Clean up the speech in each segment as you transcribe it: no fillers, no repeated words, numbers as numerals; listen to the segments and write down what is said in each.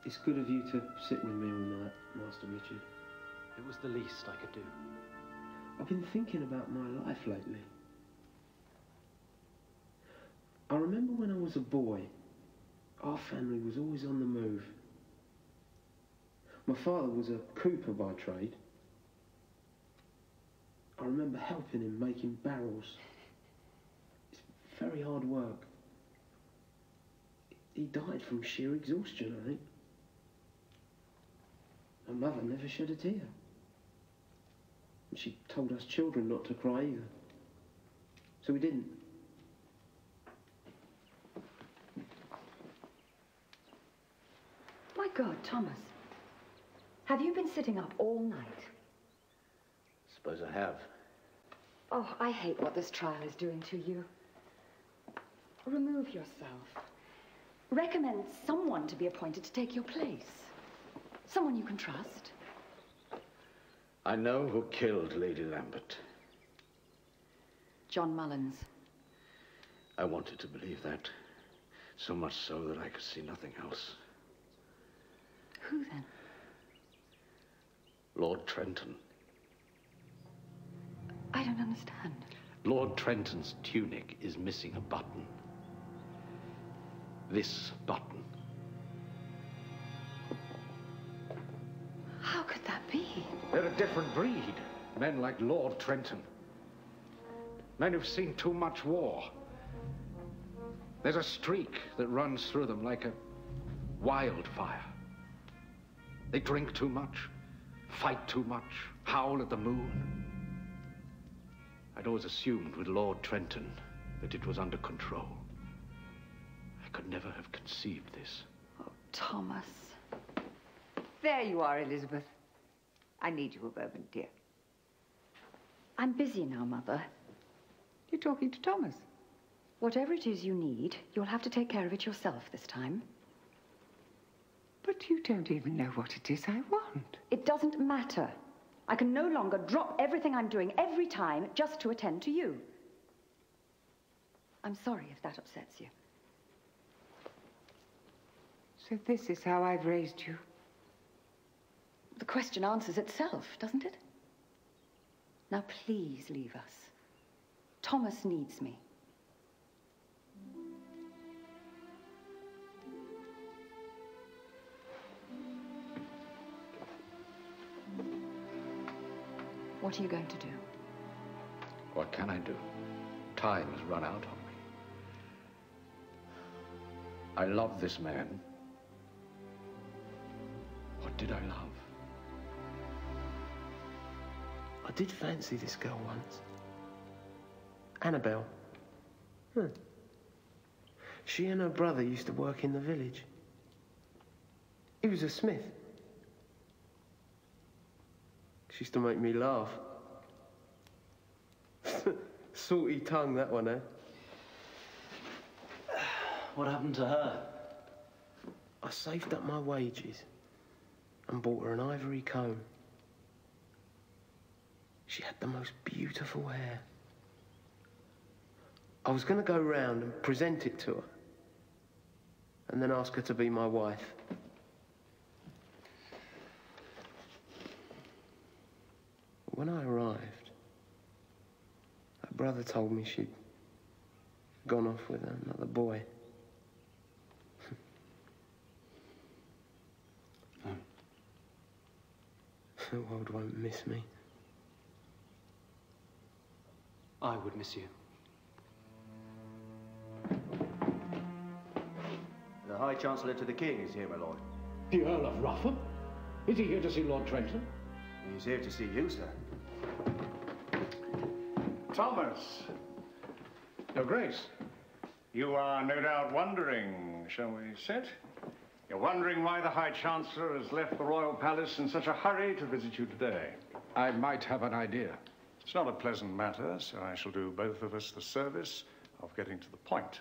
It's good of you to sit with me all night, Master Richard. It was the least I could do. I've been thinking about my life lately. I remember when I was a boy, our family was always on the move. My father was a cooper by trade. I remember helping him making barrels. It's very hard work. He died from sheer exhaustion, I think. My mother never shed a tear. And she told us children not to cry either. So we didn't. My God, Thomas. Have you been sitting up all night? Suppose I have. Oh, I hate what this trial is doing to you. Remove yourself. Recommend someone to be appointed to take your place. Someone you can trust. I know who killed Lady Lambert. John Mullins. I wanted to believe that. So much so that I could see nothing else. Who then? Lord Trenton. I don't understand. Lord Trenton's tunic is missing a button. This button. How could that be? They're a different breed. Men like Lord Trenton. Men who've seen too much war. There's a streak that runs through them like a wildfire. They drink too much, fight too much, howl at the moon. I'd always assumed with Lord Trenton that it was under control. I could never have conceived this. Oh, Thomas. There you are, Elizabeth. I need you a moment, dear. I'm busy now, Mother. You're talking to Thomas. Whatever it is you need, you'll have to take care of it yourself this time. But you don't even know what it is I want. It doesn't matter. I can no longer drop everything I'm doing every time just to attend to you. I'm sorry if that upsets you. So this is how I've raised you? The question answers itself, doesn't it? Now please leave us. Thomas needs me. What are you going to do? What can I do? Time has run out on me. I love this man. What did I love? I did fancy this girl once. Annabelle. She and her brother used to work in the village. He was a smith. She used to make me laugh. Salty tongue, that one, eh? What happened to her? I saved up my wages and bought her an ivory comb. She had the most beautiful hair. I was going to go round and present it to her and then ask her to be my wife. When I arrived, her brother told me she'd gone off with another boy. The world won't miss me. I would miss you. The High Chancellor to the King is here, my lord. The Earl of Rufford? Is he here to see Lord Trenton? He's here to see you, sir. Thomas. Your Grace. You are no doubt wondering, shall we sit? You're wondering why the High Chancellor has left the Royal Palace in such a hurry to visit you today. I might have an idea. It's not a pleasant matter, so I shall do both of us the service of getting to the point.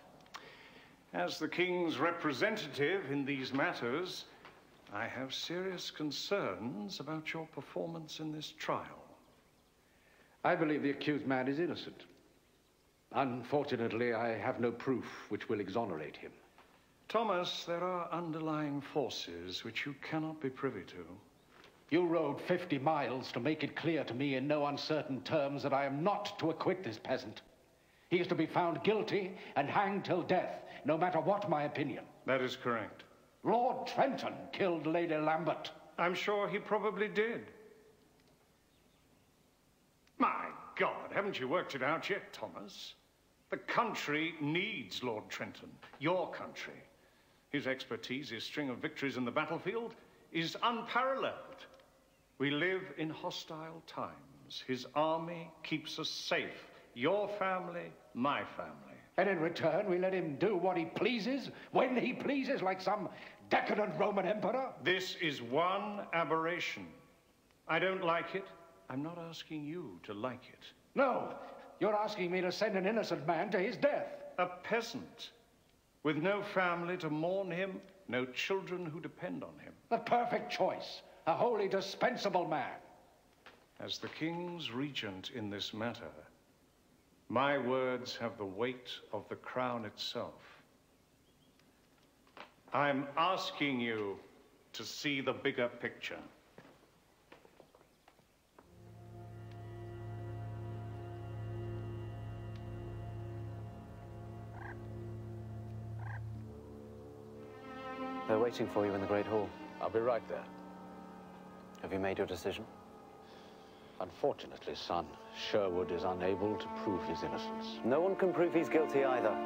As the King's representative in these matters, I have serious concerns about your performance in this trial. I believe the accused man is innocent. Unfortunately, I have no proof which will exonerate him. Thomas, there are underlying forces which you cannot be privy to. You rode 50 miles to make it clear to me in no uncertain terms that I am not to acquit this peasant. He is to be found guilty and hanged till death, no matter what my opinion. That is correct. Lord Trenton killed Lady Lambert. I'm sure he probably did. My God, haven't you worked it out yet, Thomas? The country needs Lord Trenton, your country. His expertise, his string of victories in the battlefield, is unparalleled. We live in hostile times. His army keeps us safe. Your family, my family. And in return, we let him do what he pleases, when he pleases, like some decadent Roman emperor? This is one aberration. I don't like it. I'm not asking you to like it. No, you're asking me to send an innocent man to his death. A peasant, with no family to mourn him, no children who depend on him. The perfect choice. A wholly dispensable man. As the king's regent in this matter, my words have the weight of the crown itself. I'm asking you to see the bigger picture. They're waiting for you in the Great Hall. I'll be right there. Have you made your decision? Unfortunately, son, Sherwood is unable to prove his innocence. No one can prove he's guilty either.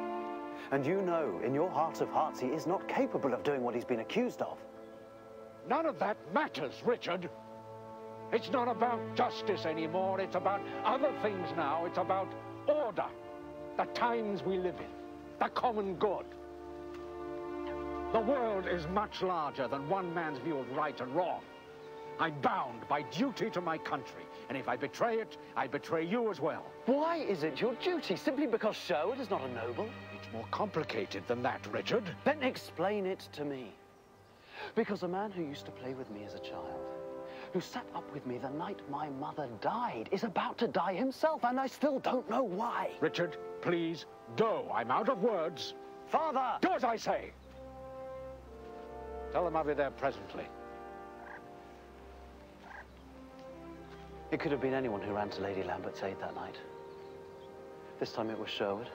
And you know, in your heart of hearts, he is not capable of doing what he's been accused of. None of that matters, Richard. It's not about justice anymore. It's about other things now. It's about order, the times we live in, the common good. The world is much larger than one man's view of right and wrong. I'm bound by duty to my country, and if I betray it, I betray you as well. Why is it your duty? Simply because Sherwood is not a noble? It's more complicated than that, Richard. Then explain it to me. Because a man who used to play with me as a child, who sat up with me the night my mother died, is about to die himself, and I still don't know why. Richard, please, go. I'm out of words. Father! Do as I say. Tell them I'll be there presently. It could have been anyone who ran to Lady Lambert's aid that night. This time it was Sherwood.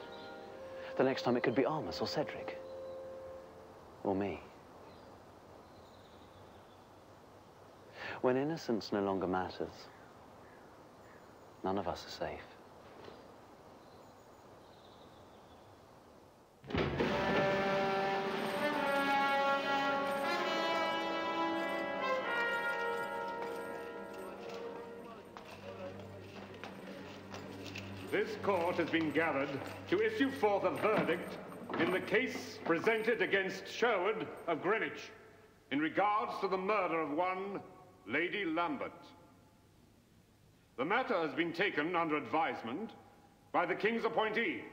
The next time it could be Armus or Cedric. Or me. When innocence no longer matters, none of us are safe. This court has been gathered to issue forth a verdict in the case presented against Sherwood of Greenwich in regards to the murder of one Lady Lambert. The matter has been taken under advisement by the King's appointee,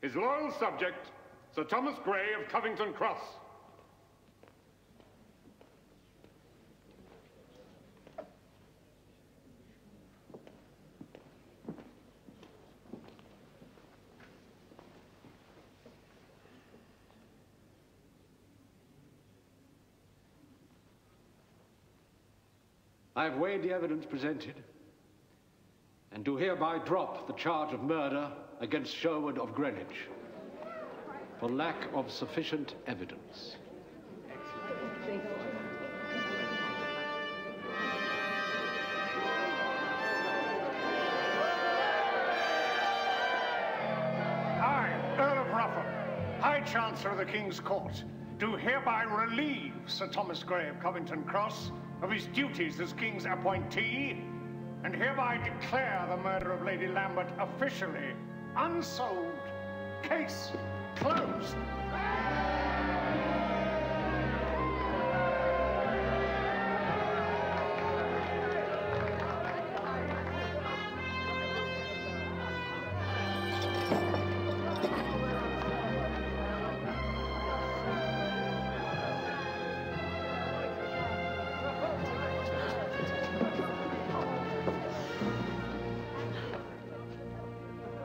his loyal subject, Sir Thomas Grey of Covington Cross. I have weighed the evidence presented and do hereby drop the charge of murder against Sherwood of Greenwich for lack of sufficient evidence. I, Earl of Rufford, High Chancellor of the King's Court, do hereby relieve Sir Thomas Grey of Covington Cross of his duties as King's appointee, and hereby declare the murder of Lady Lambert officially unsolved. Case closed.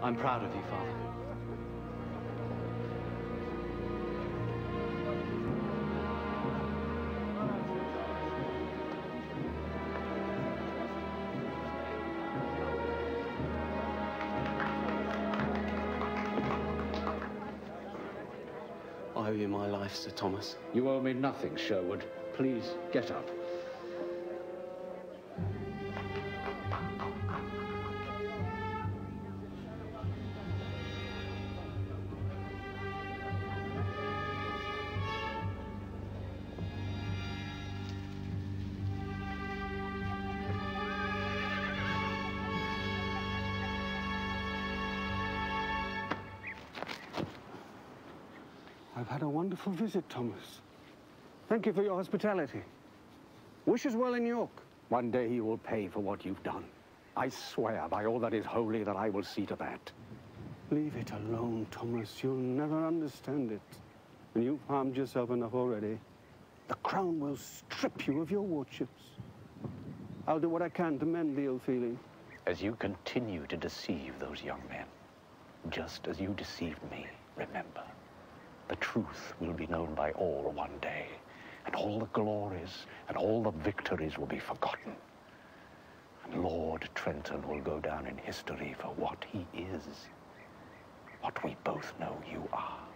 I'm proud of you, Father. you my life, Sir Thomas. You owe me nothing, Sherwood. Please, get up. I've had a wonderful visit, Thomas. Thank you for your hospitality. Wish us well in York. One day you will pay for what you've done. I swear by all that is holy that I will see to that. Leave it alone, Thomas. You'll never understand it. And you've harmed yourself enough already. The crown will strip you of your wardships. I'll do what I can to mend the ill feeling. As you continue to deceive those young men, just as you deceived me, remember, the truth will be known by all one day, and all the glories and all the victories will be forgotten. And Lord Trenton will go down in history for what he is, what we both know you are.